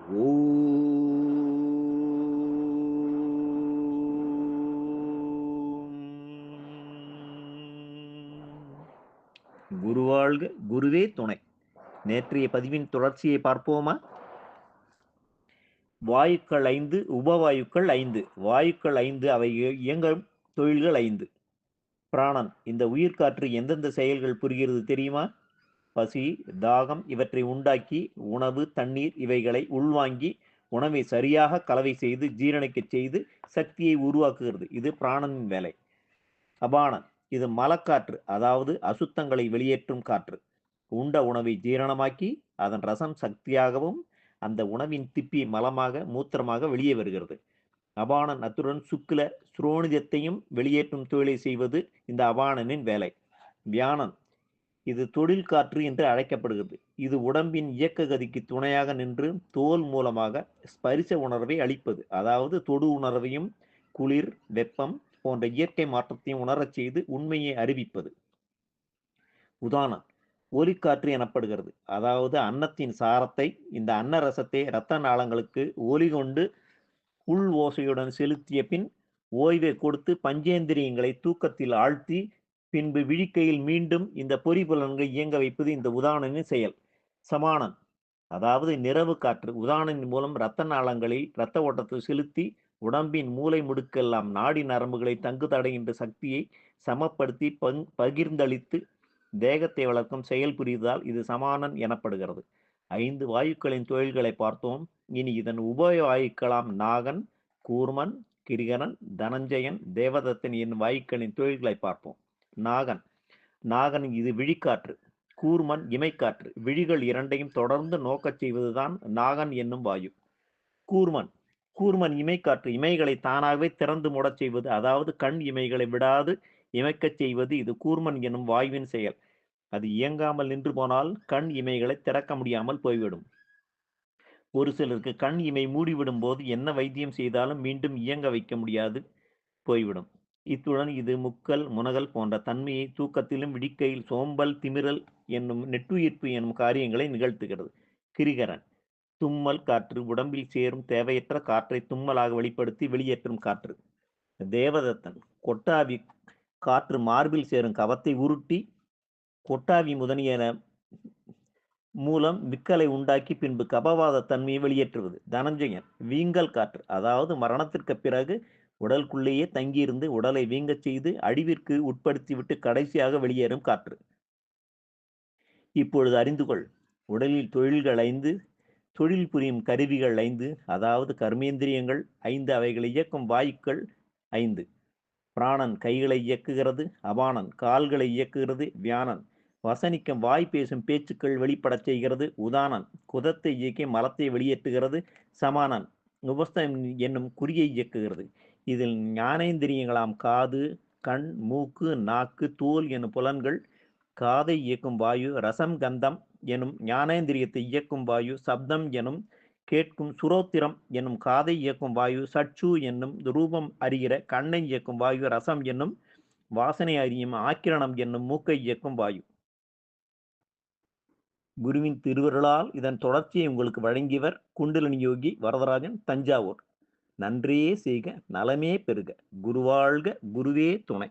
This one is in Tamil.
ஓம் குருவாழ்க குருவே துணை. நேற்றைய பதிவின் தொடர்ச்சியை பார்ப்போமா? வாயுக்கள் 5, உபவாயுக்கள் 5. வாயுக்கள் 5, அவை இயங்கும் தொழில்கள் 5. பிராணன், இந்த உயிர்காற்று எந்தெந்த செயல்கள் புரிகிறது தெரியுமா? பசி, தாகம் இவற்றை உண்டாக்கி உணவு, தண்ணீர் இவைகளை உள்வாங்கி உணவை சரியாக கலவை செய்து ஜீரணிக்கச் செய்து சக்தியை உருவாக்குகிறது. இது பிராணனின் வேலை. அபானன், இது மலக்காற்று, அதாவது அசுத்தங்களை வெளியேற்றும் காற்று. உண்ட உணவை ஜீரணமாக்கி அதன் ரசம் சக்தியாகவும் அந்த உணவின் திப்பி மலமாக மூத்திரமாக வெளியே வருகிறது. அபானன் அத்துடன் சுக்கில சுரோனிதத்தையும் வெளியேற்றும் தொழிலை செய்வது இந்த அபானனின் வேலை. வியானன், இது தொழில் காற்று என்று அழைக்கப்படுகிறது. இது உடம்பின் இயக்க கதிக்கு துணையாக நின்று தோல் மூலமாக ஸ்பரிச உணர்வை அளிப்பது, அதாவது தொடு உணர்வையும் குளிர், வெப்பம் போன்ற இயற்கை மாற்றத்தையும் உணரச் செய்து உண்மையை அறிவிப்பது. உதாரணம், ஒலிக்காற்று எனப்படுகிறது. அதாவது அன்னத்தின் சாரத்தை, இந்த அன்ன ரசத்தை இரத்த நாளங்களுக்கு ஒலி கொண்டு உள் ஓசையுடன் செலுத்திய பின் ஓய்வை கொடுத்து பஞ்சேந்திரியங்களை தூக்கத்தில் ஆழ்த்தி பின்பு விழிக்கையில் மீண்டும் இந்த பொறிபுலன்களை இயங்க வைப்பது இந்த உதாரணனின் செயல். சமானன், அதாவது நிறவு காற்று, உதாரணத்தின் மூலம் இரத்த நாளங்களில் இரத்த ஓட்டத்தை செலுத்தி உடம்பின் மூளை முடுக்கெல்லாம் நாடி நரம்புகளை தங்கு தடைகின்ற சக்தியை சமப்படுத்தி பகிர்ந்தளித்து தேகத்தை வளர்க்கும் செயல் புரிவதால் இது சமானன் எனப்படுகிறது. 5 வாயுக்களின் தொழில்களை பார்த்தோம். இனி இதன் உபவாயுக்களாம் நாகன், கூர்மன், கிரிகரன், தனஞ்சயன், தேவதத்தன் என்னும் வாயுக்களின் தொழில்களை பார்ப்போம். நாகன், நாகன் இது விழிக்காற்று. கூர்மன் இமைக்காற்று. விழிகள் இரண்டையும் தொடர்ந்து நோக்கச் செய்வதுதான் நாகன் என்னும் வாயு. கூர்மன், கூர்மன் இமைக்காற்று. இமைகளை தானாகவே திறந்து மூடச் செய்வது, அதாவது கண் இமைகளை விடாது இமைக்கச் செய்வது இது கூர்மன் என்னும் வாயுவின் செயல். அது இயங்காமல் நின்று போனால் கண் இமைகளை திறக்க முடியாமல் போய்விடும். ஒரு சிலருக்கு கண் இமை மூடிவிடும் போது என்ன வைத்தியம் செய்தாலும் மீண்டும் இயங்க வைக்க முடியாது போய்விடும். இத்துடன் இது முக்கல், முனகல் போன்ற தன்மையை தூக்கத்திலும் விழிக்கையில் சோம்பல், திமிரல் என்னும் நெட்டுயிர்ப்பு என்னும் காரியங்களை நிகழ்த்துகிறது. கிரிகரன், தும்மல் காற்று. உடம்பில் சேரும் தேவையற்ற காற்றை தும்மலாக வெளிப்படுத்தி வெளியேற்றும் காற்று. தேவதத்தன், கொட்டாவி காற்று. மார்பில் சேரும் கவத்தை உருட்டி கொட்டாவி முதலியன மூலம் விக்கலை உண்டாக்கி பின்பு கபவாத தன்மையை வெளியேற்றுவது. தனஞ்சயன், வீங்கல் காற்று. அதாவது மரணத்திற்கு பிறகு உடலுக்குள்ளேயே தங்கியிருந்து உடலை வீங்கச் செய்து அழிவிற்கு உட்படுத்திவிட்டு கடைசியாக வெளியேறும் காற்று. இப்பொழுது அறிந்து கொள். உடலில் தொழில்கள் 5, தொழில் புரியும் கருவிகள் 5, அதாவது கர்மேந்திரியங்கள் 5, அவைகளை இயக்கும் வாயுக்கள் 5. பிராணன் கைகளை இயக்குகிறது. அபானன் கால்களை இயக்குகிறது. வியானன் வசனிக்கும் வாய் பேசும் பேச்சுக்கள் வெளிப்படச் செய்கிறது. உதானன் குதத்தை இயக்கி மலத்தை வெளியேற்றுகிறது. சமானன் உபஸ்தம் என்னும் குறியை இயக்குகிறது. இதில் ஞானேந்திரியங்களாம் காது, கண், மூக்கு, நாக்கு, தோல் எனும் புலன்கள். காதை இயக்கும் வாயு ரசம், கந்தம் எனும் ஞானேந்திரியத்தை இயக்கும் வாயு சப்தம் எனும் கேட்கும், சுரோத்திரம் என்னும் காதை இயக்கும் வாயு சட்சு என்னும் ரூபம் அறிகிற, கண்ணை இயக்கும் வாயு ரசம் என்னும் வாசனை அறியும், ஆக்கிரணம் என்னும் மூக்கை இயக்கும் வாயு. குருவின் திருவருளால் இதன் தொடர்ச்சியை உங்களுக்கு வழங்கியவர் குண்டலினி யோகி வரதராஜன், தஞ்சாவூர். நன்றே செய்க, நலமே பெறுக. குருவாழ்க குருவே துணை.